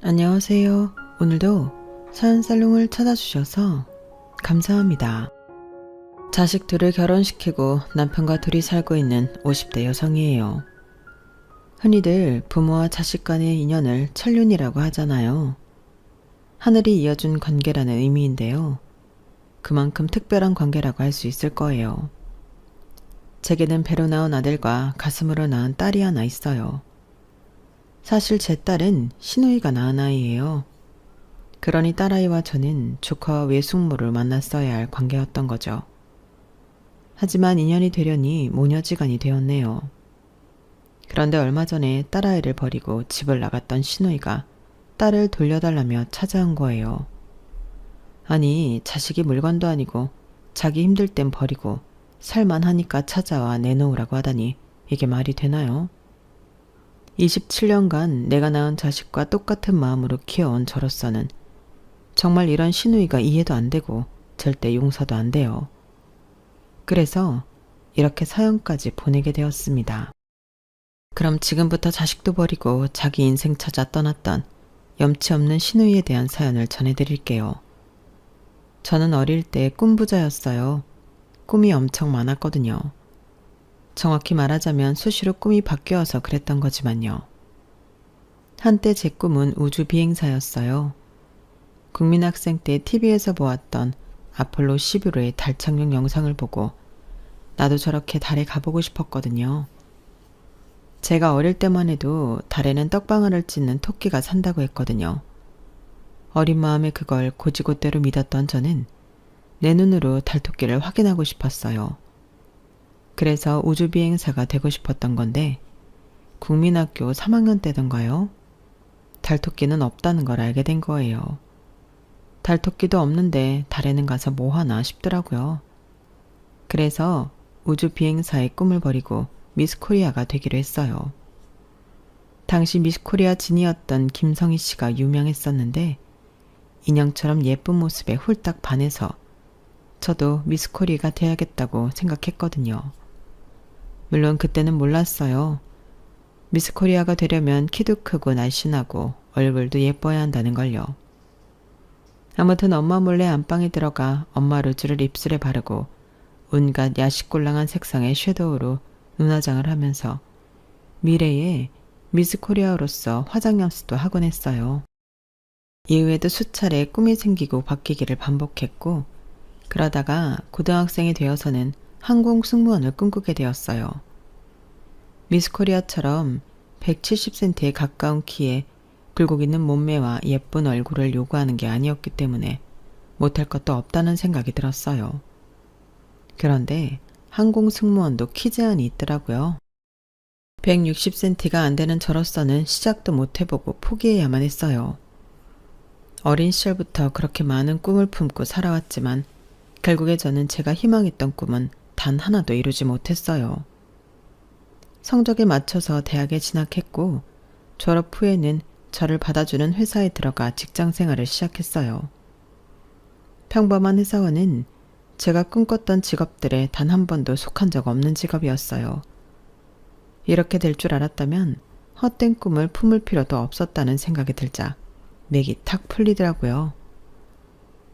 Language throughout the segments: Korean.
안녕하세요. 오늘도 사연살롱을 찾아주셔서 감사합니다. 자식 둘을 결혼시키고 남편과 둘이 살고 있는 50대 여성이에요. 흔히들 부모와 자식 간의 인연을 천륜이라고 하잖아요. 하늘이 이어준 관계라는 의미인데요. 그만큼 특별한 관계라고 할 수 있을 거예요. 제게는 배로 낳은 아들과 가슴으로 낳은 딸이 하나 있어요. 사실 제 딸은 시누이가 낳은 아이예요. 그러니 딸아이와 저는 조카와 외숙모를 만났어야 할 관계였던 거죠. 하지만 인연이 되려니 모녀지간이 되었네요. 그런데 얼마 전에 딸아이를 버리고 집을 나갔던 시누이가 딸을 돌려달라며 찾아온 거예요. 아니, 자식이 물건도 아니고 자기 힘들 땐 버리고 살만하니까 찾아와 내놓으라고 하다니 이게 말이 되나요? 27년간 내가 낳은 자식과 똑같은 마음으로 키워온 저로서는 정말 이런 시누이가 이해도 안 되고 절대 용서도 안 돼요. 그래서 이렇게 사연까지 보내게 되었습니다. 그럼 지금부터 자식도 버리고 자기 인생 찾아 떠났던 염치 없는 시누이에 대한 사연을 전해드릴게요. 저는 어릴 때 꿈부자였어요. 꿈이 엄청 많았거든요. 정확히 말하자면 수시로 꿈이 바뀌어서 그랬던 거지만요. 한때 제 꿈은 우주 비행사였어요. 국민학생 때 TV에서 보았던 아폴로 11호의 달 착륙 영상을 보고 나도 저렇게 달에 가보고 싶었거든요. 제가 어릴 때만 해도 달에는 떡방아를 찢는 토끼가 산다고 했거든요. 어린 마음에 그걸 고지고대로 믿었던 저는 내 눈으로 달토끼를 확인하고 싶었어요. 그래서 우주비행사가 되고 싶었던 건데 국민학교 3학년 때던가요? 달토끼는 없다는 걸 알게 된 거예요. 달토끼도 없는데 달에는 가서 뭐 하나 싶더라고요. 그래서 우주비행사의 꿈을 버리고 미스코리아가 되기로 했어요. 당시 미스코리아 진이었던 김성희 씨가 유명했었는데 인형처럼 예쁜 모습에 홀딱 반해서 저도 미스코리아가 돼야겠다고 생각했거든요. 물론 그때는 몰랐어요. 미스코리아가 되려면 키도 크고 날씬하고 얼굴도 예뻐야 한다는 걸요. 아무튼 엄마 몰래 안방에 들어가 엄마 루즈를 입술에 바르고 온갖 야식골랑한 색상의 섀도우로 눈화장을 하면서 미래의 미스코리아로서 화장 연습도 하곤 했어요. 이후에도 수차례 꿈이 생기고 바뀌기를 반복했고 그러다가 고등학생이 되어서는 항공 승무원을 꿈꾸게 되었어요. 미스코리아처럼 170cm에 가까운 키에 굴곡 있는 몸매와 예쁜 얼굴을 요구하는 게 아니었기 때문에 못할 것도 없다는 생각이 들었어요. 그런데 항공 승무원도 키 제한이 있더라고요. 160cm가 안 되는 저로서는 시작도 못 해보고 포기해야만 했어요. 어린 시절부터 그렇게 많은 꿈을 품고 살아왔지만 결국에 저는 제가 희망했던 꿈은 단 하나도 이루지 못했어요. 성적에 맞춰서 대학에 진학했고 졸업 후에는 저를 받아주는 회사에 들어가 직장 생활을 시작했어요. 평범한 회사원은 제가 꿈꿨던 직업들에 단 한 번도 속한 적 없는 직업이었어요. 이렇게 될 줄 알았다면 헛된 꿈을 품을 필요도 없었다는 생각이 들자 맥이 탁 풀리더라고요.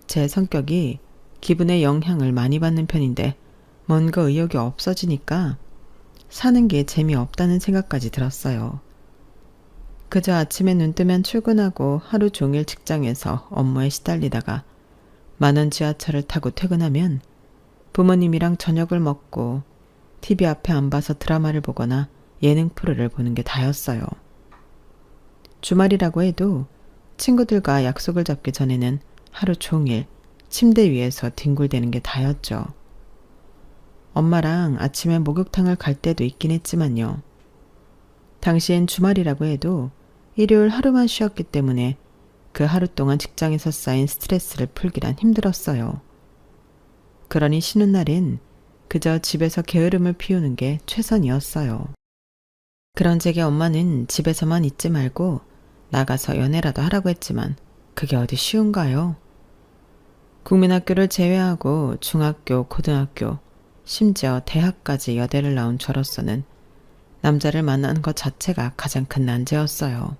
제 성격이 기분에 영향을 많이 받는 편인데 뭔가 의욕이 없어지니까 사는 게 재미없다는 생각까지 들었어요. 그저 아침에 눈 뜨면 출근하고 하루 종일 직장에서 업무에 시달리다가 많은 지하철을 타고 퇴근하면 부모님이랑 저녁을 먹고 TV 앞에 앉아서 드라마를 보거나 예능 프로를 보는 게 다였어요. 주말이라고 해도 친구들과 약속을 잡기 전에는 하루 종일 침대 위에서 뒹굴대는 게 다였죠. 엄마랑 아침에 목욕탕을 갈 때도 있긴 했지만요. 당시엔 주말이라고 해도 일요일 하루만 쉬었기 때문에 그 하루 동안 직장에서 쌓인 스트레스를 풀기란 힘들었어요. 그러니 쉬는 날엔 그저 집에서 게으름을 피우는 게 최선이었어요. 그런 제게 엄마는 집에서만 있지 말고 나가서 연애라도 하라고 했지만 그게 어디 쉬운가요? 국민학교를 제외하고 중학교, 고등학교, 심지어 대학까지 여대를 나온 저로서는 남자를 만나는 것 자체가 가장 큰 난제였어요.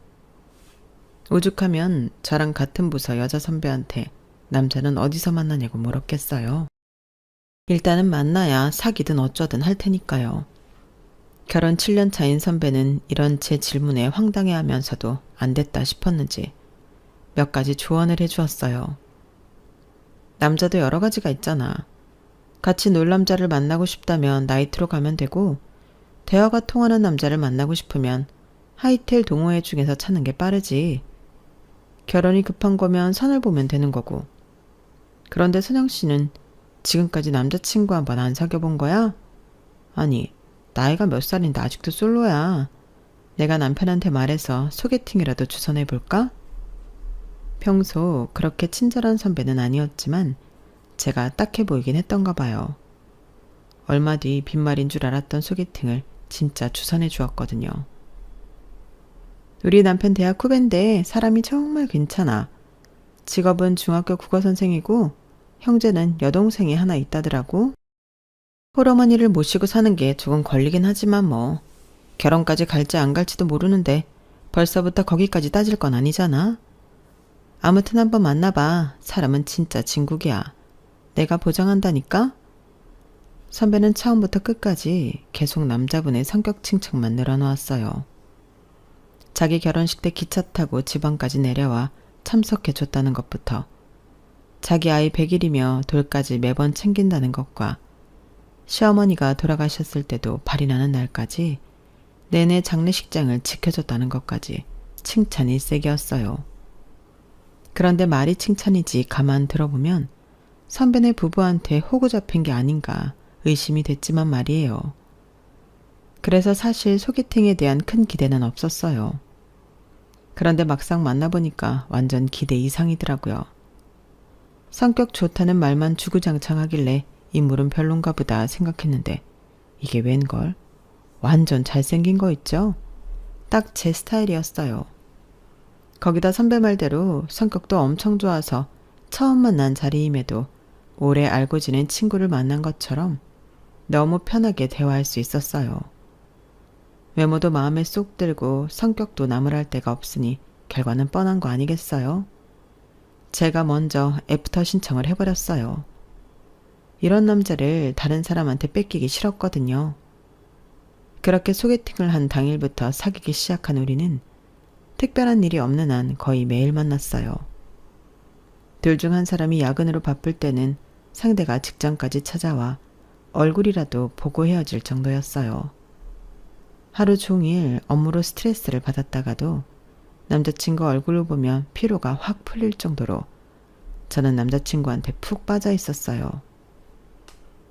오죽하면 저랑 같은 부서 여자 선배한테 남자는 어디서 만나냐고 물었겠어요. 일단은 만나야 사귀든 어쩌든 할 테니까요. 결혼 7년 차인 선배는 이런 제 질문에 황당해하면서도 안 됐다 싶었는지 몇 가지 조언을 해주었어요. 남자도 여러 가지가 있잖아. 같이 놀 남자를 만나고 싶다면 나이트로 가면 되고, 대화가 통하는 남자를 만나고 싶으면 하이텔 동호회 중에서 찾는 게 빠르지. 결혼이 급한 거면 선을 보면 되는 거고. 그런데 선영 씨는 지금까지 남자친구 한 번 안 사귀어 본 거야? 아니, 나이가 몇 살인데 아직도 솔로야. 내가 남편한테 말해서 소개팅이라도 주선해 볼까? 평소 그렇게 친절한 선배는 아니었지만 제가 딱해 보이긴 했던가 봐요. 얼마 뒤 빈말인 줄 알았던 소개팅을 진짜 주선해 주었거든요. 우리 남편 대학 후배인데 사람이 정말 괜찮아. 직업은 중학교 국어선생이고 형제는 여동생이 하나 있다더라고. 홀어머니를 모시고 사는 게 조금 걸리긴 하지만 뭐 결혼까지 갈지 안 갈지도 모르는데 벌써부터 거기까지 따질 건 아니잖아. 아무튼 한번 만나봐. 사람은 진짜 진국이야. 내가 보장한다니까? 선배는 처음부터 끝까지 계속 남자분의 성격 칭찬만 늘어놓았어요. 자기 결혼식 때 기차 타고 지방까지 내려와 참석해줬다는 것부터 자기 아이 100일이며 돌까지 매번 챙긴다는 것과 시어머니가 돌아가셨을 때도 발이 나는 날까지 내내 장례식장을 지켜줬다는 것까지 칭찬이 일색이었어요. 그런데 말이 칭찬이지 가만 들어보면 선배네 부부한테 호구 잡힌 게 아닌가 의심이 됐지만 말이에요. 그래서 사실 소개팅에 대한 큰 기대는 없었어요. 그런데 막상 만나보니까 완전 기대 이상이더라고요. 성격 좋다는 말만 주구장창하길래 인물은 별론가 보다 생각했는데 이게 웬걸? 완전 잘생긴 거 있죠? 딱 제 스타일이었어요. 거기다 선배 말대로 성격도 엄청 좋아서 처음 만난 자리임에도 오래 알고 지낸 친구를 만난 것처럼 너무 편하게 대화할 수 있었어요. 외모도 마음에 쏙 들고 성격도 나무랄 데가 없으니 결과는 뻔한 거 아니겠어요? 제가 먼저 애프터 신청을 해버렸어요. 이런 남자를 다른 사람한테 뺏기기 싫었거든요. 그렇게 소개팅을 한 당일부터 사귀기 시작한 우리는 특별한 일이 없는 한 거의 매일 만났어요. 둘 중 한 사람이 야근으로 바쁠 때는 상대가 직장까지 찾아와 얼굴이라도 보고 헤어질 정도였어요. 하루 종일 업무로 스트레스를 받았다가도 남자친구 얼굴을 보면 피로가 확 풀릴 정도로 저는 남자친구한테 푹 빠져 있었어요.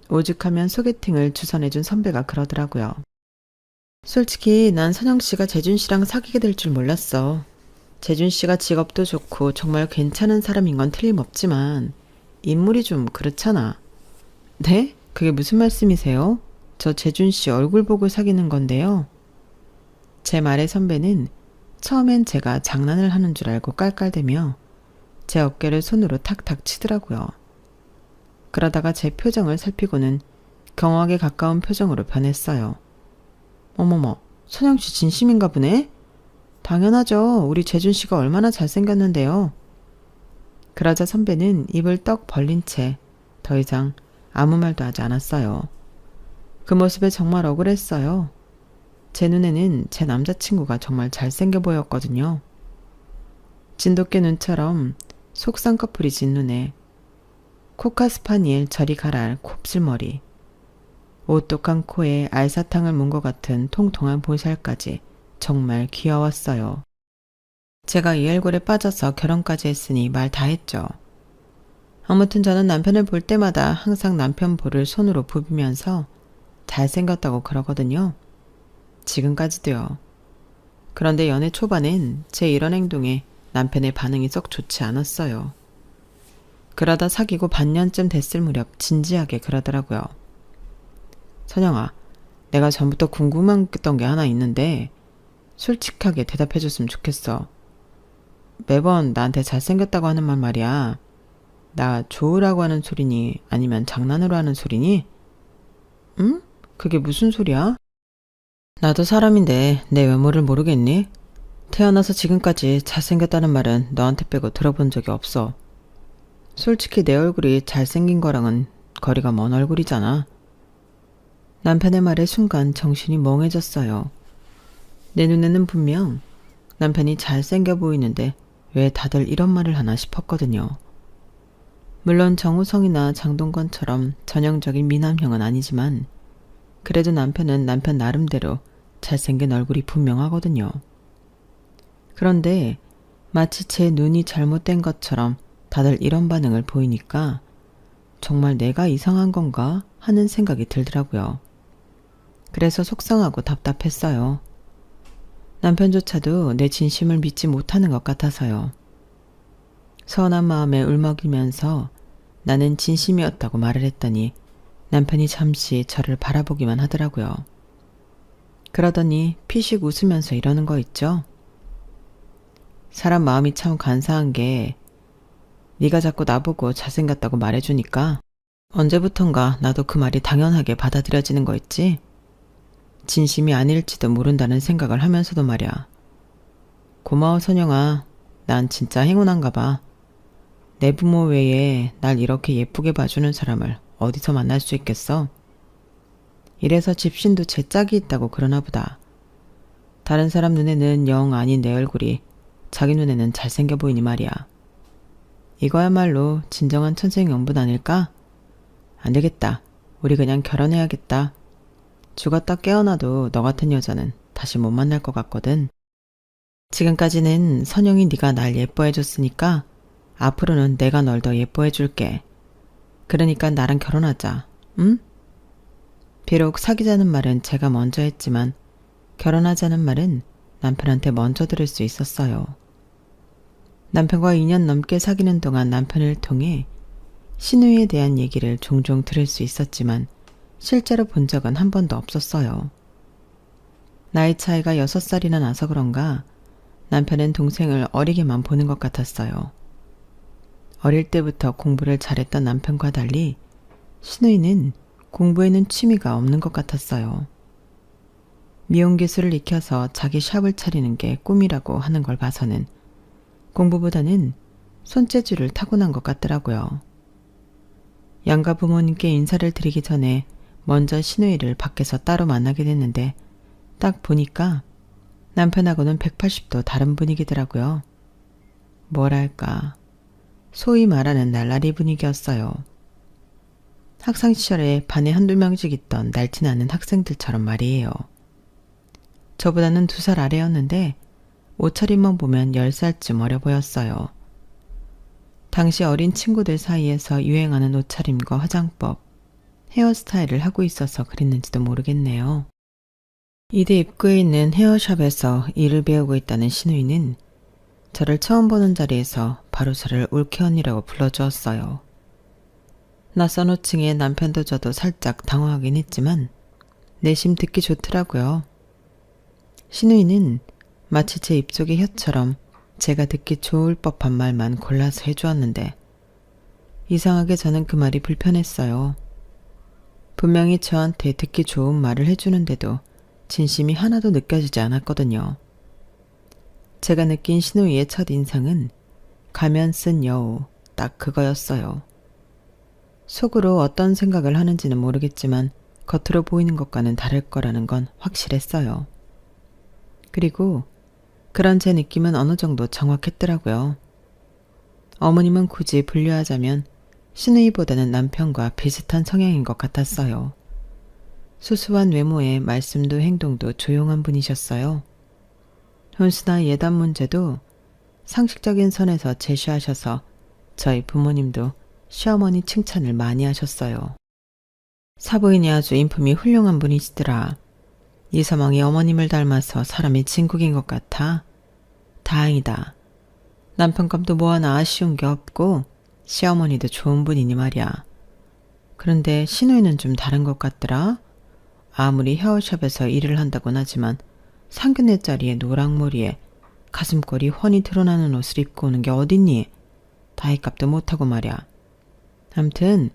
오죽하면 소개팅을 주선해준 선배가 그러더라고요. 솔직히 난 선영씨가 재준씨랑 사귀게 될 줄 몰랐어. 재준씨가 직업도 좋고 정말 괜찮은 사람인 건 틀림없지만 인물이 좀 그렇잖아. 네? 그게 무슨 말씀이세요? 저 재준씨 얼굴 보고 사귀는 건데요. 제 말에 선배는 처음엔 제가 장난을 하는 줄 알고 깔깔대며 제 어깨를 손으로 탁탁 치더라고요. 그러다가 제 표정을 살피고는 경악에 가까운 표정으로 변했어요. 어머머, 선영씨 진심인가 보네? 당연하죠. 우리 재준씨가 얼마나 잘생겼는데요. 그러자 선배는 입을 떡 벌린 채 더 이상 아무 말도 하지 않았어요. 그 모습에 정말 억울했어요. 제 눈에는 제 남자친구가 정말 잘생겨 보였거든요. 진돗개 눈처럼 속쌍꺼풀이 눈에 코카스파니엘 저리 가랄 곱슬머리, 오똑한 코에 알사탕을 문 것 같은 통통한 보살까지 정말 귀여웠어요. 제가 이 얼굴에 빠져서 결혼까지 했으니 말 다 했죠. 아무튼 저는 남편을 볼 때마다 항상 남편 볼을 손으로 부비면서 잘생겼다고 그러거든요. 지금까지도요. 그런데 연애 초반엔 제 이런 행동에 남편의 반응이 썩 좋지 않았어요. 그러다 사귀고 반년쯤 됐을 무렵 진지하게 그러더라고요. 선영아, 내가 전부터 궁금했던 게 하나 있는데 솔직하게 대답해줬으면 좋겠어. 매번 나한테 잘생겼다고 하는 말 말이야. 나 좋으라고 하는 소리니 아니면 장난으로 하는 소리니? 응? 그게 무슨 소리야? 나도 사람인데 내 외모를 모르겠니? 태어나서 지금까지 잘생겼다는 말은 너한테 빼고 들어본 적이 없어. 솔직히 내 얼굴이 잘생긴 거랑은 거리가 먼 얼굴이잖아. 남편의 말에 순간 정신이 멍해졌어요. 내 눈에는 분명 남편이 잘생겨 보이는데 왜 다들 이런 말을 하나 싶었거든요. 물론 정우성이나 장동건처럼 전형적인 미남형은 아니지만 그래도 남편은 남편 나름대로 잘생긴 얼굴이 분명하거든요. 그런데 마치 제 눈이 잘못된 것처럼 다들 이런 반응을 보이니까 정말 내가 이상한 건가 하는 생각이 들더라고요. 그래서 속상하고 답답했어요. 남편조차도 내 진심을 믿지 못하는 것 같아서요. 서운한 마음에 울먹이면서 나는 진심이었다고 말을 했더니 남편이 잠시 저를 바라보기만 하더라고요. 그러더니 피식 웃으면서 이러는 거 있죠? 사람 마음이 참 간사한 게 네가 자꾸 나보고 잘생겼다고 말해주니까 언제부턴가 나도 그 말이 당연하게 받아들여지는 거 있지? 진심이 아닐지도 모른다는 생각을 하면서도 말이야. 고마워 선영아. 난 진짜 행운한가 봐. 내 부모 외에 날 이렇게 예쁘게 봐주는 사람을 어디서 만날 수 있겠어? 이래서 집신도 제 짝이 있다고 그러나 보다. 다른 사람 눈에는 영 아닌 내 얼굴이 자기 눈에는 잘생겨 보이니 말이야. 이거야말로 진정한 천생연분 아닐까? 안 되겠다. 우리 그냥 결혼해야겠다. 죽었다 깨어나도 너 같은 여자는 다시 못 만날 것 같거든. 지금까지는 선영이 네가 날 예뻐해줬으니까 앞으로는 내가 널 더 예뻐해줄게. 그러니까 나랑 결혼하자. 응? 비록 사귀자는 말은 제가 먼저 했지만 결혼하자는 말은 남편한테 먼저 들을 수 있었어요. 남편과 2년 넘게 사귀는 동안 남편을 통해 신우이에 대한 얘기를 종종 들을 수 있었지만 실제로 본 적은 한 번도 없었어요. 나이 차이가 6살이나 나서 그런가 남편은 동생을 어리게만 보는 것 같았어요. 어릴 때부터 공부를 잘했던 남편과 달리 신우이는 공부에는 취미가 없는 것 같았어요. 미용 기술을 익혀서 자기 샵을 차리는 게 꿈이라고 하는 걸 봐서는 공부보다는 손재주를 타고난 것 같더라고요. 양가 부모님께 인사를 드리기 전에 먼저 신우이를 밖에서 따로 만나게 됐는데 딱 보니까 남편하고는 180도 다른 분위기더라고요. 뭐랄까, 소위 말하는 날라리 분위기였어요. 학창시절에 반에 한두 명씩 있던 날씬않은 학생들처럼 말이에요. 저보다는 2살 아래였는데 옷차림만 보면 10살쯤 어려 보였어요. 당시 어린 친구들 사이에서 유행하는 옷차림과 화장법, 헤어스타일을 하고 있어서 그랬는지도 모르겠네요. 이대 입구에 있는 헤어샵에서 일을 배우고 있다는 신우이는 저를 처음 보는 자리에서 바로 저를 올케 언니라고 불러주었어요. 낯선 호칭에 남편도 저도 살짝 당황하긴 했지만 내심 듣기 좋더라고요. 신우이는 마치 제 입속의 혀처럼 제가 듣기 좋을 법한 말만 골라서 해주었는데 이상하게 저는 그 말이 불편했어요. 분명히 저한테 듣기 좋은 말을 해주는데도 진심이 하나도 느껴지지 않았거든요. 제가 느낀 신우이의 첫인상은 가면 쓴 여우, 딱 그거였어요. 속으로 어떤 생각을 하는지는 모르겠지만 겉으로 보이는 것과는 다를 거라는 건 확실했어요. 그리고 그런 제 느낌은 어느 정도 정확했더라고요. 어머님은 굳이 분류하자면 신우이보다는 남편과 비슷한 성향인 것 같았어요. 수수한 외모에 말씀도 행동도 조용한 분이셨어요. 혼수나 예단 문제도 상식적인 선에서 제시하셔서 저희 부모님도 시어머니 칭찬을 많이 하셨어요. 사부인이 아주 인품이 훌륭한 분이시더라. 이서방이 어머님을 닮아서 사람이 진국인 것 같아. 다행이다. 남편감도 뭐 하나 아쉬운 게 없고 시어머니도 좋은 분이니 말이야. 그런데 신우이는 좀 다른 것 같더라. 아무리 헤어샵에서 일을 한다곤 하지만 상견례 자리에 노랑머리에 가슴골이 훤히 드러나는 옷을 입고 오는 게 어딨니? 다이값도 못하고 말이야. 암튼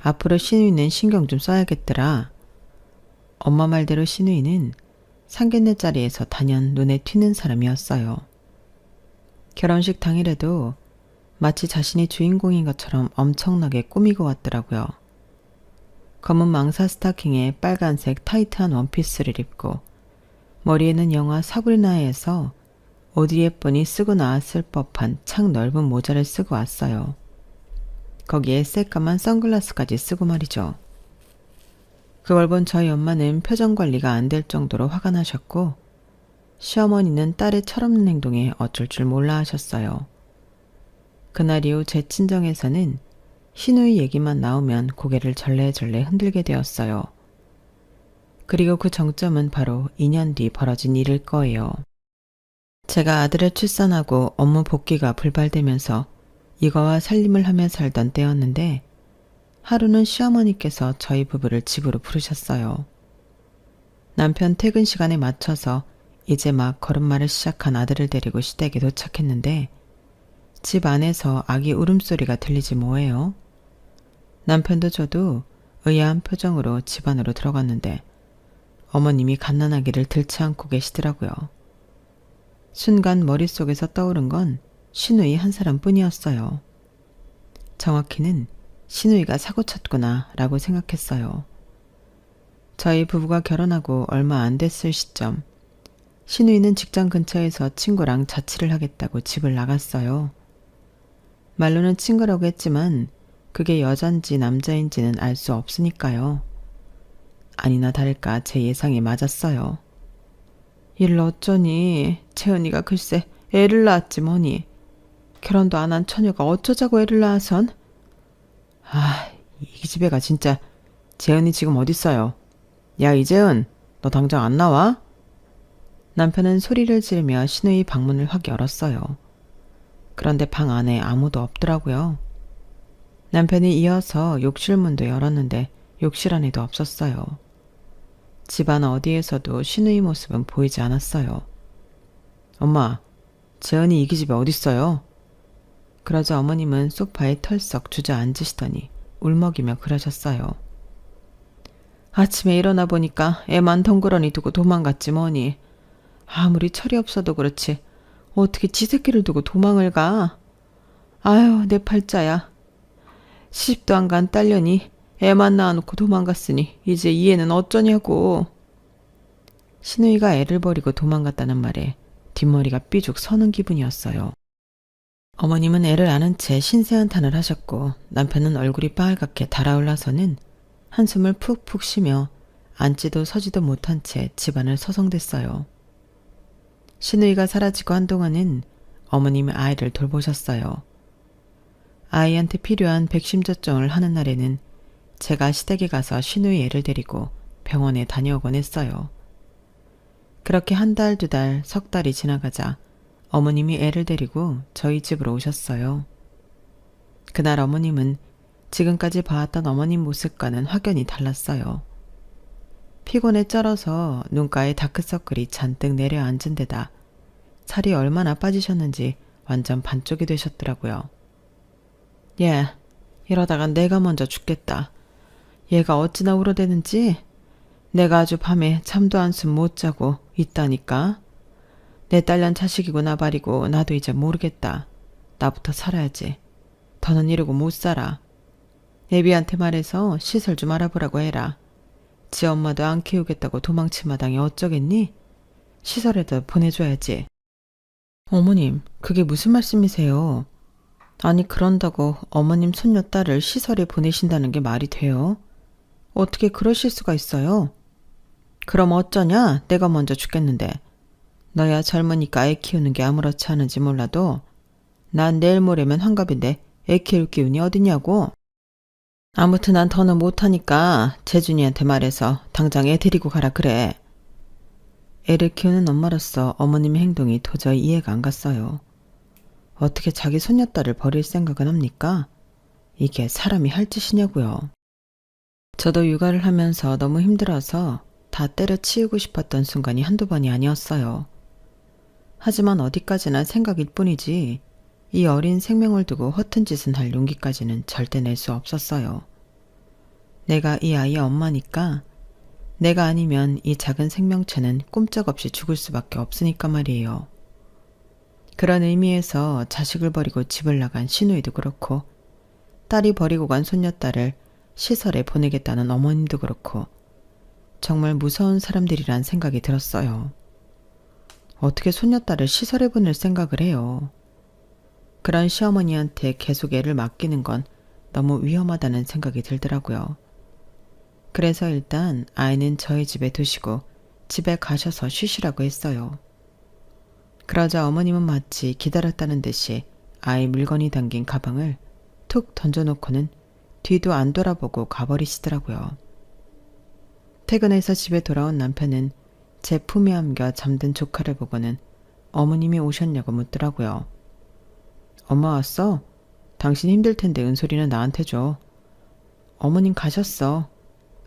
앞으로 신우이는 신경 좀 써야겠더라. 엄마 말대로 신우이는 상견례 자리에서 단연 눈에 튀는 사람이었어요. 결혼식 당일에도 마치 자신이 주인공인 것처럼 엄청나게 꾸미고 왔더라고요. 검은 망사 스타킹에 빨간색 타이트한 원피스를 입고 머리에는 영화 사브리나에서 오드리 헵번이 쓰고 나왔을 법한 창 넓은 모자를 쓰고 왔어요. 거기에 새까만 선글라스까지 쓰고 말이죠. 그걸 본 저희 엄마는 표정 관리가 안 될 정도로 화가 나셨고 시어머니는 딸의 철없는 행동에 어쩔 줄 몰라 하셨어요. 그날 이후 제 친정에서는 시누이 얘기만 나오면 고개를 절레절레 흔들게 되었어요. 그리고 그 정점은 바로 2년 뒤 벌어진 일일 거예요. 제가 아들을 출산하고 업무 복귀가 불발되면서 이거와 살림을 하며 살던 때였는데 하루는 시어머니께서 저희 부부를 집으로 부르셨어요. 남편 퇴근 시간에 맞춰서 이제 막 걸음마를 시작한 아들을 데리고 시댁에 도착했는데 집 안에서 아기 울음소리가 들리지 뭐예요. 남편도 저도 의아한 표정으로 집 안으로 들어갔는데 어머님이 갓난아기를 들치 않고 계시더라고요. 순간 머릿속에서 떠오른 건 시누이 한 사람뿐이었어요. 정확히는 시누이가 사고 쳤구나 라고 생각했어요. 저희 부부가 결혼하고 얼마 안 됐을 시점 시누이는 직장 근처에서 친구랑 자취를 하겠다고 집을 나갔어요. 말로는 친구라고 했지만 그게 여잔지 남자인지는 알 수 없으니까요. 아니나 다를까 제 예상이 맞았어요. 이를 어쩌니 채은이가 글쎄 애를 낳았지 뭐니. 결혼도 안 한 처녀가 어쩌자고 애를 낳아선. 이 기집애가 진짜. 재은이 지금 어딨어요? 야 이재은 너 당장 안 나와? 남편은 소리를 지르며 시누이 방문을 확 열었어요. 그런데 방 안에 아무도 없더라고요. 남편이 이어서 욕실 문도 열었는데 욕실 안에도 없었어요. 집안 어디에서도 시누이 모습은 보이지 않았어요. 엄마, 재은이 이 기집애 어딨어요? 그러자 어머님은 소파에 털썩 주저앉으시더니 울먹이며 그러셨어요. 아침에 일어나 보니까 애만 덩그러니 두고 도망갔지 뭐니. 아무리 철이 없어도 그렇지 어떻게 지 새끼를 두고 도망을 가. 아유 내 팔자야. 시집도 안 간 딸년이 애만 낳아놓고 도망갔으니 이제 이 애는 어쩌냐고. 시누이가 애를 버리고 도망갔다는 말에 뒷머리가 삐죽 서는 기분이었어요. 어머님은 애를 안은 채 신세한탄을 하셨고 남편은 얼굴이 빨갛게 달아올라서는 한숨을 푹푹 쉬며 앉지도 서지도 못한 채 집안을 서성댔어요. 시누이가 사라지고 한동안은 어머님이 아이를 돌보셨어요. 아이한테 필요한 백신 접종을 하는 날에는 제가 시댁에 가서 시누이 애를 데리고 병원에 다녀오곤 했어요. 그렇게 한 달, 두 달, 석 달이 지나가자 어머님이 애를 데리고 저희 집으로 오셨어요. 그날 어머님은 지금까지 봐왔던 어머님 모습과는 확연히 달랐어요. 피곤에 쩔어서 눈가에 다크서클이 잔뜩 내려앉은 데다 살이 얼마나 빠지셨는지 완전 반쪽이 되셨더라고요. 얘, 이러다간 내가 먼저 죽겠다. 얘가 어찌나 울어대는지 내가 아주 밤에 잠도 한숨 못 자고 있다니까. 내 딸년 자식이고 나발이고 나도 이제 모르겠다. 나부터 살아야지. 더는 이러고 못 살아. 애비한테 말해서 시설 좀 알아보라고 해라. 지 엄마도 안 키우겠다고 도망친 마당에 어쩌겠니? 시설에다 보내줘야지. 어머님, 그게 무슨 말씀이세요? 아니 그런다고 어머님 손녀딸을 시설에 보내신다는 게 말이 돼요? 어떻게 그러실 수가 있어요? 그럼 어쩌냐? 내가 먼저 죽겠는데. 너야 젊으니까 애 키우는 게 아무렇지 않은지 몰라도 난 내일 모레면 환갑인데 애 키울 기운이 어디냐고. 아무튼 난 더는 못하니까 재준이한테 말해서 당장 애 데리고 가라 그래. 애를 키우는 엄마로서 어머님의 행동이 도저히 이해가 안 갔어요. 어떻게 자기 손녀딸을 버릴 생각은 합니까? 이게 사람이 할 짓이냐고요. 저도 육아를 하면서 너무 힘들어서 다 때려치우고 싶었던 순간이 한두 번이 아니었어요. 하지만 어디까지나 생각일 뿐이지 이 어린 생명을 두고 허튼 짓은 할 용기까지는 절대 낼 수 없었어요. 내가 이 아이의 엄마니까 내가 아니면 이 작은 생명체는 꼼짝없이 죽을 수밖에 없으니까 말이에요. 그런 의미에서 자식을 버리고 집을 나간 시누이도 그렇고 딸이 버리고 간 손녀딸을 시설에 보내겠다는 어머님도 그렇고 정말 무서운 사람들이란 생각이 들었어요. 어떻게 손녀딸을 시설에 보낼 생각을 해요. 그런 시어머니한테 계속 애를 맡기는 건 너무 위험하다는 생각이 들더라고요. 그래서 일단 아이는 저희 집에 두시고 집에 가셔서 쉬시라고 했어요. 그러자 어머님은 마치 기다렸다는 듯이 아이 물건이 담긴 가방을 툭 던져놓고는 뒤도 안 돌아보고 가버리시더라고요. 퇴근해서 집에 돌아온 남편은 제 품에 안겨 잠든 조카를 보고는 어머님이 오셨냐고 묻더라고요. 엄마 왔어? 당신 힘들 텐데 은솔이는 나한테 줘. 어머님 가셨어.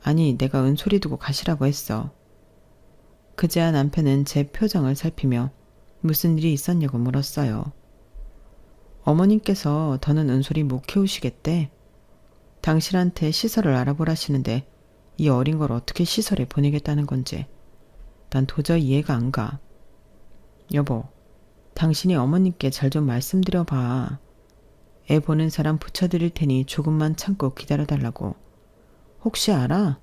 아니 내가 은솔이 두고 가시라고 했어. 그제야 남편은 제 표정을 살피며 무슨 일이 있었냐고 물었어요. 어머님께서 더는 은솔이 못 키우시겠대. 당신한테 시설을 알아보라시는데 이 어린 걸 어떻게 시설에 보내겠다는 건지 난 도저히 이해가 안 가. 여보, 당신이 어머님께 잘 좀 말씀드려봐. 애 보는 사람 붙여드릴 테니 조금만 참고 기다려달라고. 혹시 알아?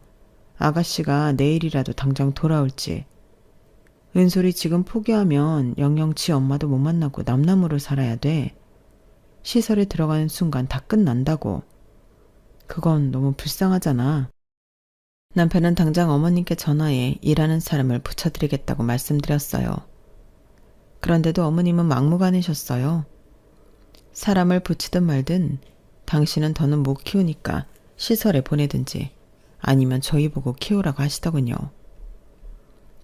아가씨가 내일이라도 당장 돌아올지. 은솔이 지금 포기하면 영영 지 엄마도 못 만나고 남남으로 살아야 돼. 시설에 들어가는 순간 다 끝난다고. 그건 너무 불쌍하잖아. 남편은 당장 어머님께 전화해 일하는 사람을 붙여드리겠다고 말씀드렸어요. 그런데도 어머님은 막무가내셨어요. 사람을 붙이든 말든 당신은 더는 못 키우니까 시설에 보내든지 아니면 저희 보고 키우라고 하시더군요.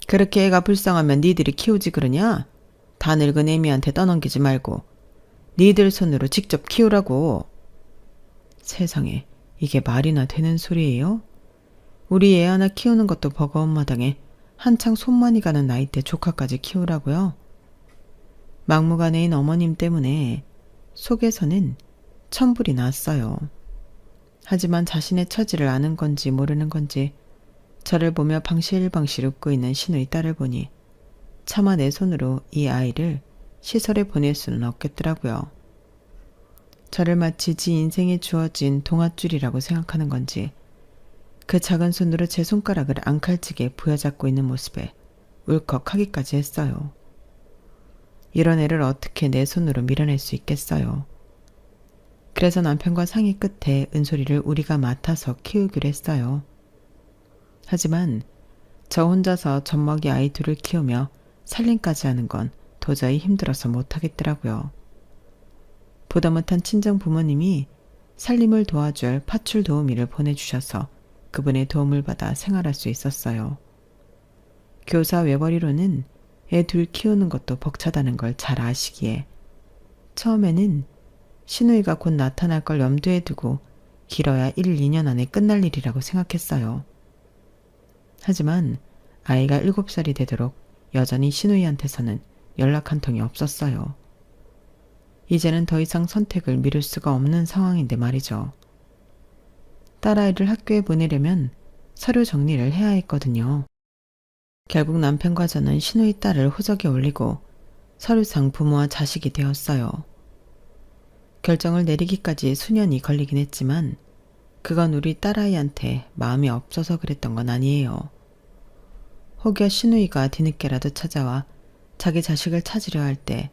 그렇게 애가 불쌍하면 니들이 키우지 그러냐? 다 늙은 애미한테 떠넘기지 말고 니들 손으로 직접 키우라고. 세상에 이게 말이나 되는 소리예요? 우리 애 하나 키우는 것도 버거운 마당에 한창 손만이 가는 나이 때 조카까지 키우라고요? 막무가내인 어머님 때문에 속에서는 천불이 났어요. 하지만 자신의 처지를 아는 건지 모르는 건지 저를 보며 방실방실 웃고 있는 시누이 딸을 보니 차마 내 손으로 이 아이를 시설에 보낼 수는 없겠더라고요. 저를 마치 지 인생에 주어진 동아줄이라고 생각하는 건지 그 작은 손으로 제 손가락을 앙칼지게 부여잡고 있는 모습에 울컥하기까지 했어요. 이런 애를 어떻게 내 손으로 밀어낼 수 있겠어요. 그래서 남편과 상의 끝에 은솔이를 우리가 맡아서 키우기로 했어요. 하지만 저 혼자서 젖먹이 아이 둘을 키우며 살림까지 하는 건 도저히 힘들어서 못하겠더라고요. 보다 못한 친정 부모님이 살림을 도와줄 파출 도우미를 보내주셔서 그분의 도움을 받아 생활할 수 있었어요. 교사 외벌이로는 애 둘 키우는 것도 벅차다는 걸 잘 아시기에 처음에는 시누이가 곧 나타날 걸 염두에 두고 길어야 1, 2년 안에 끝날 일이라고 생각했어요. 하지만 아이가 7살이 되도록 여전히 시누이한테서는 연락 한 통이 없었어요. 이제는 더 이상 선택을 미룰 수가 없는 상황인데 말이죠. 딸아이를 학교에 보내려면 서류 정리를 해야 했거든요. 결국 남편과 저는 시누이 딸을 호적에 올리고 서류상 부모와 자식이 되었어요. 결정을 내리기까지 수년이 걸리긴 했지만 그건 우리 딸아이한테 마음이 없어서 그랬던 건 아니에요. 혹여 시누이가 뒤늦게라도 찾아와 자기 자식을 찾으려 할 때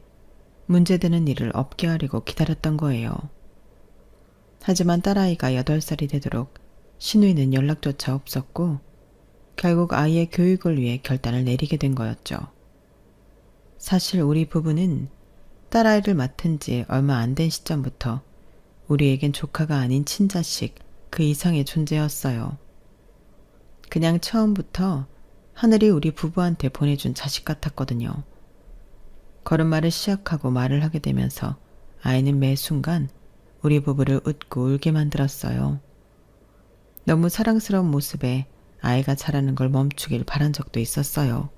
문제되는 일을 없게 하려고 기다렸던 거예요. 하지만 딸아이가 8살이 되도록 시누이는 연락조차 없었고 결국 아이의 교육을 위해 결단을 내리게 된 거였죠. 사실 우리 부부는 딸아이를 맡은 지 얼마 안 된 시점부터 우리에겐 조카가 아닌 친자식 그 이상의 존재였어요. 그냥 처음부터 하늘이 우리 부부한테 보내준 자식 같았거든요. 걸음마를 시작하고 말을 하게 되면서 아이는 매 순간 우리 부부를 웃고 울게 만들었어요. 너무 사랑스러운 모습에 아이가 자라는 걸 멈추길 바란 적도 있었어요.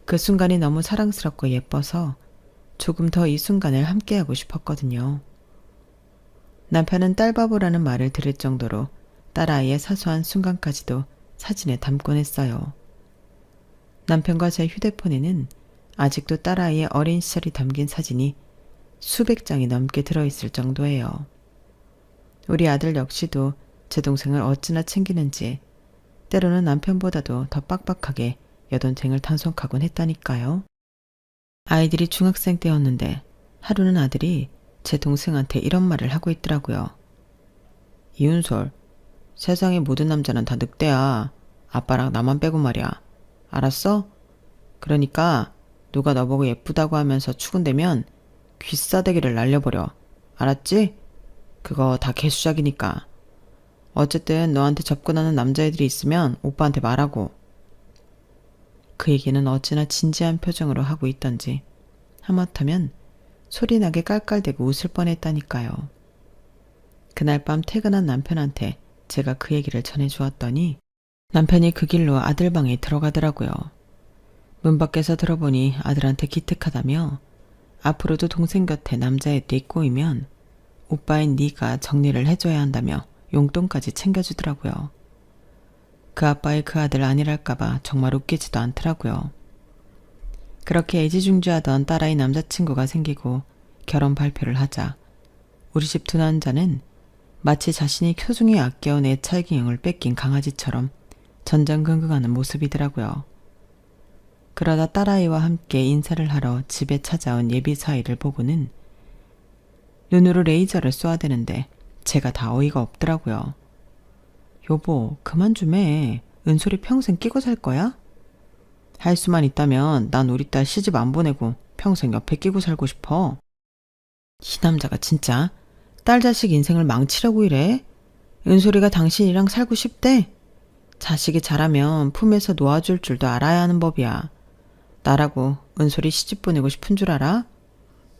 그 순간이 너무 사랑스럽고 예뻐서 조금 더 이 순간을 함께하고 싶었거든요. 남편은 딸바보라는 말을 들을 정도로 딸아이의 사소한 순간까지도 사진에 담곤 했어요. 남편과 제 휴대폰에는 아직도 딸아이의 어린 시절이 담긴 사진이 수백 장이 넘게 들어있을 정도예요. 우리 아들 역시도 제 동생을 어찌나 챙기는지 때로는 남편보다도 더 빡빡하게 여동생을 단속하곤 했다니까요. 아이들이 중학생 때였는데 하루는 아들이 제 동생한테 이런 말을 하고 있더라고요. 이윤솔, 세상의 모든 남자는 다 늑대야. 아빠랑 나만 빼고 말이야. 알았어? 그러니까 누가 너보고 예쁘다고 하면서 추근대면 귀싸대기를 날려버려. 알았지? 그거 다 개수작이니까. 어쨌든 너한테 접근하는 남자애들이 있으면 오빠한테 말하고. 그 얘기는 어찌나 진지한 표정으로 하고 있던지 하마터면 소리나게 깔깔대고 웃을 뻔했다니까요. 그날 밤 퇴근한 남편한테 제가 그 얘기를 전해주었더니 남편이 그 길로 아들 방에 들어가더라고요. 문 밖에서 들어보니 아들한테 기특하다며 앞으로도 동생 곁에 남자애들이 꼬이면 오빠인 네가 정리를 해줘야 한다며 용돈까지 챙겨주더라고요. 그 아빠의 그 아들 아니랄까봐 정말 웃기지도 않더라고요. 그렇게 애지중지하던 딸아이 남자친구가 생기고 결혼 발표를 하자 우리 집 두 남자는 마치 자신이 소중히 아껴온 애착인형을 뺏긴 강아지처럼 전전긍긍하는 모습이더라고요. 그러다 딸아이와 함께 인사를 하러 집에 찾아온 예비사위를 보고는 눈으로 레이저를 쏘아대는데 제가 다 어이가 없더라고요. 여보, 그만 좀 해. 은솔이 평생 끼고 살 거야? 할 수만 있다면 난 우리 딸 시집 안 보내고 평생 옆에 끼고 살고 싶어. 이 남자가 진짜 딸 자식 인생을 망치려고 이래? 은솔이가 당신이랑 살고 싶대? 자식이 자라면 품에서 놓아줄 줄도 알아야 하는 법이야. 나라고 은솔이 시집 보내고 싶은 줄 알아?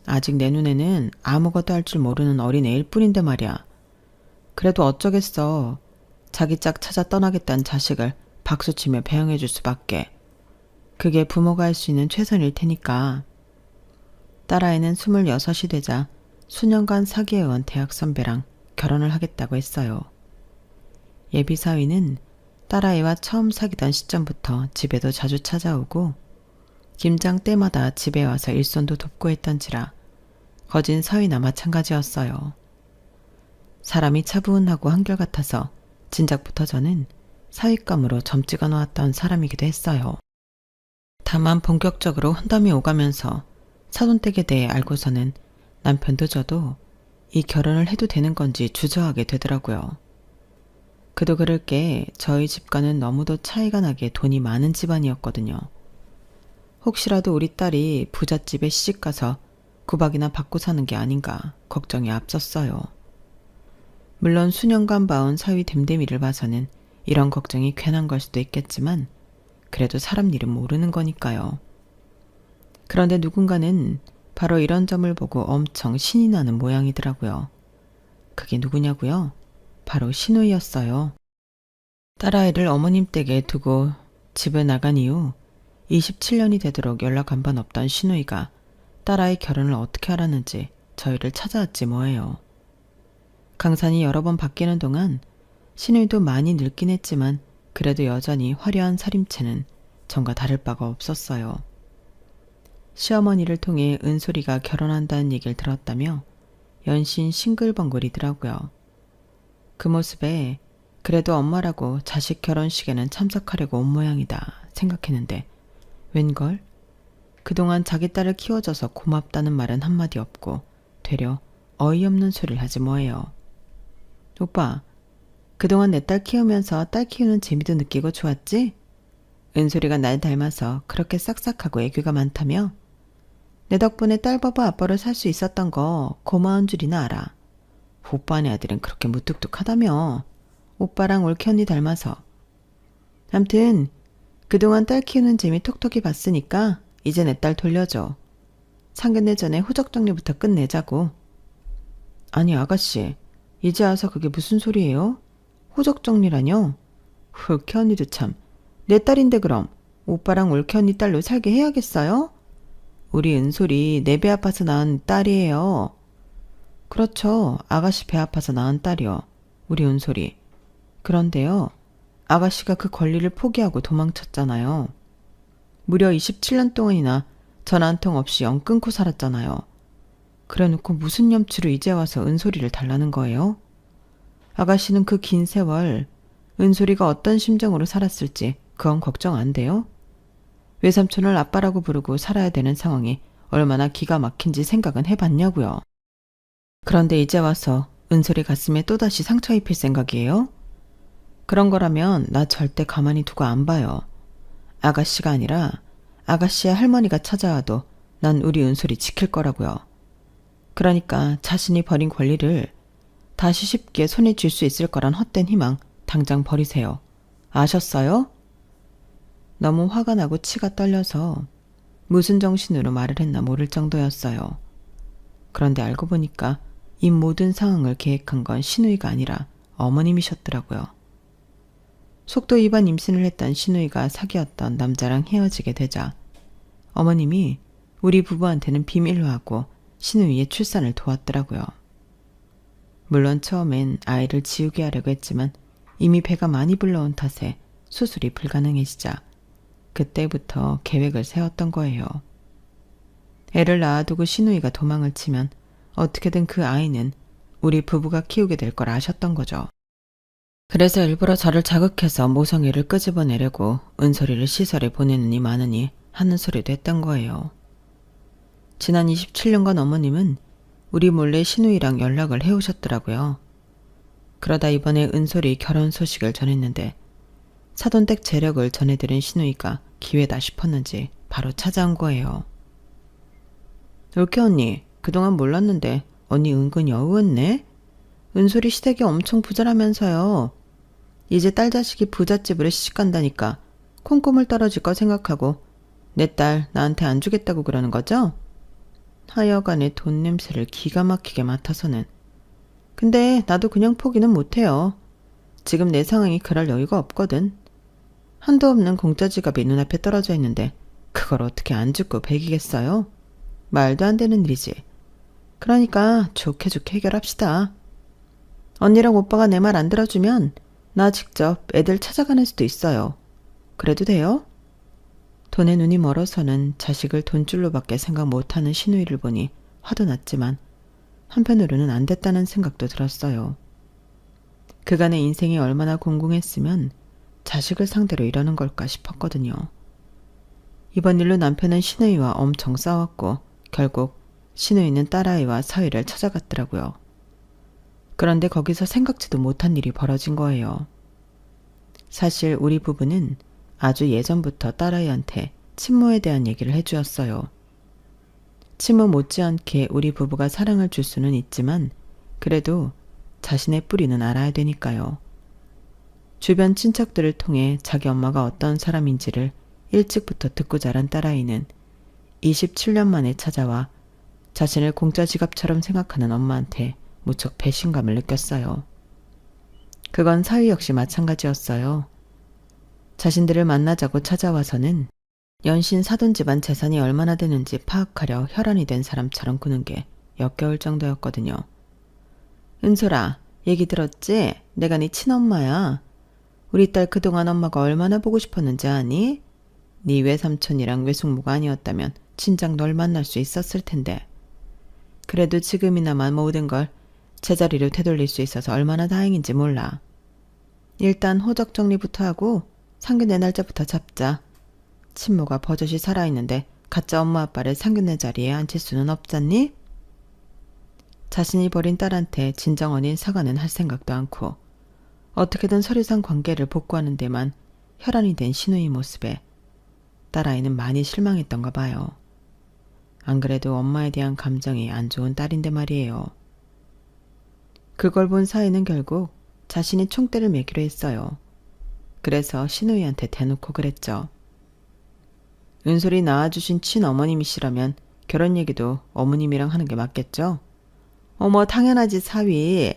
아직 내 눈에는 아무것도 할 줄 모르는 어린 애일 뿐인데 말이야. 그래도 어쩌겠어. 자기 짝 찾아 떠나겠다는 자식을 박수치며 배웅해 줄 수밖에. 그게 부모가 할 수 있는 최선일 테니까. 딸아이는 26이 되자 수년간 사귀어온 대학 선배랑 결혼을 하겠다고 했어요. 예비사위는 딸아이와 처음 사귀던 시점부터 집에도 자주 찾아오고 김장 때마다 집에 와서 일손도 돕고 했던지라 거진 사위나 마찬가지였어요. 사람이 차분하고 한결같아서 진작부터 저는 사윗감으로 점 찍어 놓았던 사람이기도 했어요. 다만 본격적으로 혼담이 오가면서 사돈댁에 대해 알고서는 남편도 저도 이 결혼을 해도 되는 건지 주저하게 되더라고요. 그도 그럴 게 저희 집과는 너무도 차이가 나게 돈이 많은 집안이었거든요. 혹시라도 우리 딸이 부잣집에 시집가서 구박이나 받고 사는 게 아닌가 걱정이 앞섰어요. 물론 수년간 봐온 사위 됨됨이를 봐서는 이런 걱정이 괜한 걸 수도 있겠지만 그래도 사람 일은 모르는 거니까요. 그런데 누군가는 바로 이런 점을 보고 엄청 신이 나는 모양이더라고요. 그게 누구냐고요? 바로 신우이였어요. 딸아이를 어머님 댁에 두고 집을 나간 이후 27년이 되도록 연락 한 번 없던 신우이가 딸아이 결혼을 어떻게 알았는지 저희를 찾아왔지 뭐예요. 강산이 여러 번 바뀌는 동안 신우이도 많이 늙긴 했지만 그래도 여전히 화려한 살림체는 전과 다를 바가 없었어요. 시어머니를 통해 은솔이가 결혼한다는 얘기를 들었다며 연신 싱글벙글이더라고요. 그 모습에 그래도 엄마라고 자식 결혼식에는 참석하려고 온 모양이다 생각했는데 웬걸? 그동안 자기 딸을 키워줘서 고맙다는 말은 한마디 없고 되려 어이없는 소리를 하지 뭐예요. 오빠, 그동안 내 딸 키우면서 딸 키우는 재미도 느끼고 좋았지? 은솔이가 날 닮아서 그렇게 싹싹하고 애교가 많다며? 내 덕분에 딸 바보 아빠를 살 수 있었던 거 고마운 줄이나 알아. 오빠네 아들은 그렇게 무뚝뚝하다며. 오빠랑 올케 언니 닮아서. 암튼 그동안 딸 키우는 재미 톡톡히 봤으니까 이제 내 딸 돌려줘. 상견례 전에 호적 정리부터 끝내자고. 아니 아가씨, 이제 와서 그게 무슨 소리예요? 호적 정리라뇨? 올케 언니도 참. 내 딸인데 그럼 오빠랑 올케 언니 딸로 살게 해야겠어요? 우리 은솔이 내 배 아파서 낳은 딸이에요. 그렇죠. 아가씨 배 아파서 낳은 딸이요. 우리 은솔이. 그런데요. 아가씨가 그 권리를 포기하고 도망쳤잖아요. 무려 27년 동안이나 전화 한 통 없이 영 끊고 살았잖아요. 그래놓고 무슨 염치로 이제 와서 은솔이를 달라는 거예요? 아가씨는 그 긴 세월 은솔이가 어떤 심정으로 살았을지 그건 걱정 안 돼요? 외삼촌을 아빠라고 부르고 살아야 되는 상황이 얼마나 기가 막힌지 생각은 해봤냐고요. 그런데 이제 와서 은솔이 가슴에 또다시 상처 입힐 생각이에요? 그런 거라면 나 절대 가만히 두고 안 봐요. 아가씨가 아니라 아가씨의 할머니가 찾아와도 난 우리 은솔이 지킬 거라고요. 그러니까 자신이 버린 권리를 다시 쉽게 손에 쥘 수 있을 거란 헛된 희망 당장 버리세요. 아셨어요? 너무 화가 나고 치가 떨려서 무슨 정신으로 말을 했나 모를 정도였어요. 그런데 알고 보니까 이 모든 상황을 계획한 건 신우이가 아니라 어머님이셨더라고요. 속도 위반 임신을 했던 신우이가 사귀었던 남자랑 헤어지게 되자 어머님이 우리 부부한테는 비밀로 하고 신우이의 출산을 도왔더라고요. 물론 처음엔 아이를 지우게 하려고 했지만 이미 배가 많이 불러온 탓에 수술이 불가능해지자 그때부터 계획을 세웠던 거예요. 애를 낳아두고 신우이가 도망을 치면 어떻게든 그 아이는 우리 부부가 키우게 될 걸 아셨던 거죠. 그래서 일부러 저를 자극해서 모성애를 끄집어내려고 은솔이를 시설에 보내느니 마느니 하는 소리도 했던 거예요. 지난 27년간 어머님은 우리 몰래 신우이랑 연락을 해오셨더라고요. 그러다 이번에 은솔이 결혼 소식을 전했는데 사돈댁 재력을 전해드린 신우이가 기회다 싶었는지 바로 찾아온 거예요. 옳게 언니, 그동안 몰랐는데 언니 은근 여우였네? 은솔이 시댁이 엄청 부자라면서요. 이제 딸 자식이 부잣집으로 시집간다니까 콩고물 떨어질 거 생각하고 내 딸 나한테 안 주겠다고 그러는 거죠? 하여간에 돈 냄새를 기가 막히게 맡아서는. 근데 나도 그냥 포기는 못해요. 지금 내 상황이 그럴 여유가 없거든. 한도 없는 공짜 지갑이 눈앞에 떨어져 있는데 그걸 어떻게 안 죽고 배기겠어요? 말도 안 되는 일이지. 그러니까 좋게 좋게 해결합시다. 언니랑 오빠가 내 말 안 들어주면 나 직접 애들 찾아가는 수도 있어요. 그래도 돼요? 돈에 눈이 멀어서는 자식을 돈줄로밖에 생각 못하는 신우이를 보니 화도 났지만 한편으로는 안 됐다는 생각도 들었어요. 그간의 인생이 얼마나 공공했으면 자식을 상대로 이러는 걸까 싶었거든요. 이번 일로 남편은 신우이와 엄청 싸웠고 결국 신우이는 딸아이와 사위를 찾아갔더라고요. 그런데 거기서 생각지도 못한 일이 벌어진 거예요. 사실 우리 부부는 아주 예전부터 딸아이한테 친모에 대한 얘기를 해주었어요. 친모 못지않게 우리 부부가 사랑을 줄 수는 있지만 그래도 자신의 뿌리는 알아야 되니까요. 주변 친척들을 통해 자기 엄마가 어떤 사람인지를 일찍부터 듣고 자란 딸아이는 27년 만에 찾아와 자신을 공짜 지갑처럼 생각하는 엄마한테 무척 배신감을 느꼈어요. 그건 사위 역시 마찬가지였어요. 자신들을 만나자고 찾아와서는 연신 사돈 집안 재산이 얼마나 되는지 파악하려 혈안이 된 사람처럼 구는 게 역겨울 정도였거든요. 은솔아, 얘기 들었지? 내가 네 친엄마야. 우리 딸 그동안 엄마가 얼마나 보고 싶었는지 아니? 네 외삼촌이랑 외숙모가 아니었다면 진작 널 만날 수 있었을 텐데. 그래도 지금이나마 모든 걸 제자리로 되돌릴 수 있어서 얼마나 다행인지 몰라. 일단 호적 정리부터 하고 상견례 날짜부터 잡자. 친모가 버젓이 살아있는데 가짜 엄마 아빠를 상견례 자리에 앉힐 수는 없잖니? 자신이 버린 딸한테 진정 어린 사과는 할 생각도 않고 어떻게든 서류상 관계를 복구하는 데만 혈안이 된 신우이 모습에 딸아이는 많이 실망했던가 봐요. 안 그래도 엄마에 대한 감정이 안 좋은 딸인데 말이에요. 그걸 본 사위는 결국 자신이 총대를 매기로 했어요. 그래서 신우이한테 대놓고 그랬죠. 은솔이 낳아주신 친어머님이시라면 결혼 얘기도 어머님이랑 하는 게 맞겠죠? 어머 당연하지 사위.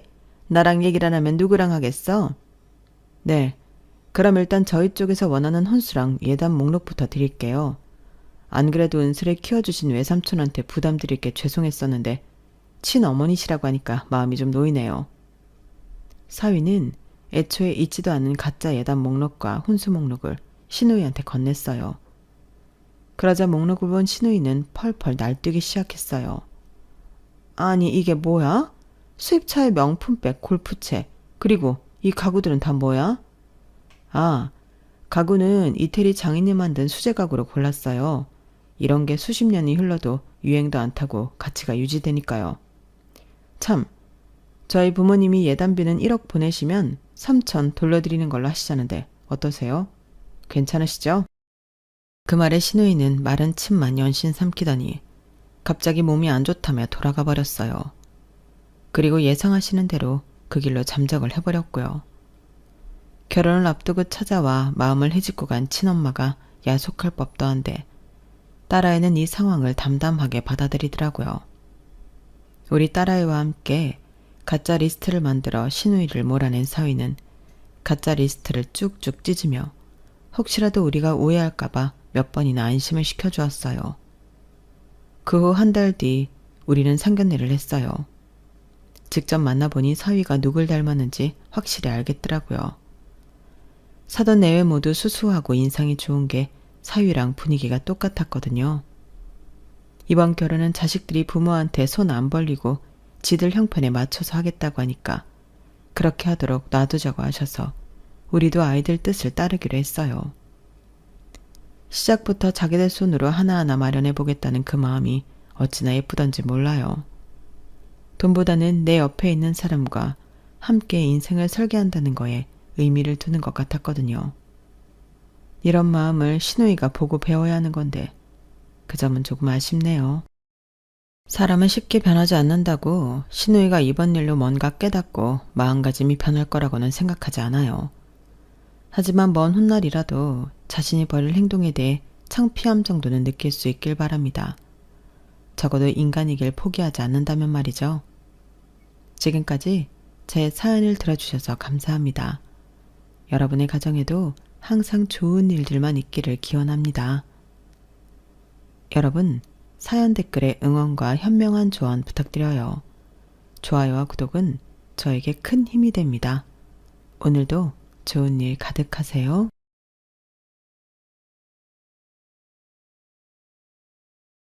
나랑 얘기를 안 하면 누구랑 하겠어? 네. 그럼 일단 저희 쪽에서 원하는 혼수랑 예단 목록부터 드릴게요. 안 그래도 은솔을 키워주신 외삼촌한테 부담 드릴 게 죄송했었는데 친어머니시라고 하니까 마음이 좀 놓이네요. 사위는 애초에 있지도 않은 가짜 예단 목록과 혼수 목록을 신우이한테 건넸어요. 그러자 목록을 본 신우이는 펄펄 날뛰기 시작했어요. 아니 이게 뭐야? 수입차의 명품백, 골프채, 그리고 이 가구들은 다 뭐야? 아, 가구는 이태리 장인이 만든 수제 가구로 골랐어요. 이런 게 수십 년이 흘러도 유행도 안 타고 가치가 유지되니까요. 참, 저희 부모님이 예단비는 1억 보내시면 3천 돌려드리는 걸로 하시자는데 어떠세요? 괜찮으시죠? 그 말에 신우이는 마른 침만 연신 삼키더니 갑자기 몸이 안 좋다며 돌아가 버렸어요. 그리고 예상하시는 대로 그 길로 잠적을 해버렸고요. 결혼을 앞두고 찾아와 마음을 헤집고 간 친엄마가 야속할 법도 한데 딸아이는 이 상황을 담담하게 받아들이더라고요. 우리 딸아이와 함께 가짜 리스트를 만들어 신우이를 몰아낸 사위는 가짜 리스트를 쭉쭉 찢으며 혹시라도 우리가 오해할까봐 몇 번이나 안심을 시켜주었어요. 그 후 한 달 뒤 우리는 상견례를 했어요. 직접 만나보니 사위가 누굴 닮았는지 확실히 알겠더라고요. 사돈 내외 모두 수수하고 인상이 좋은 게 사위랑 분위기가 똑같았거든요. 이번 결혼은 자식들이 부모한테 손 안 벌리고 지들 형편에 맞춰서 하겠다고 하니까 그렇게 하도록 놔두자고 하셔서 우리도 아이들 뜻을 따르기로 했어요. 시작부터 자기들 손으로 하나하나 마련해 보겠다는 그 마음이 어찌나 예쁘던지 몰라요. 돈보다는 내 옆에 있는 사람과 함께 인생을 설계한다는 거에 의미를 두는 것 같았거든요. 이런 마음을 신우이가 보고 배워야 하는 건데 그 점은 조금 아쉽네요. 사람은 쉽게 변하지 않는다고 신우이가 이번 일로 뭔가 깨닫고 마음가짐이 변할 거라고는 생각하지 않아요. 하지만 먼 훗날이라도 자신이 벌일 행동에 대해 창피함 정도는 느낄 수 있길 바랍니다. 적어도 인간이길 포기하지 않는다면 말이죠. 지금까지 제 사연을 들어주셔서 감사합니다. 여러분의 가정에도 항상 좋은 일들만 있기를 기원합니다. 여러분, 사연 댓글에 응원과 현명한 조언 부탁드려요. 좋아요와 구독은 저에게 큰 힘이 됩니다. 오늘도 좋은 일 가득하세요.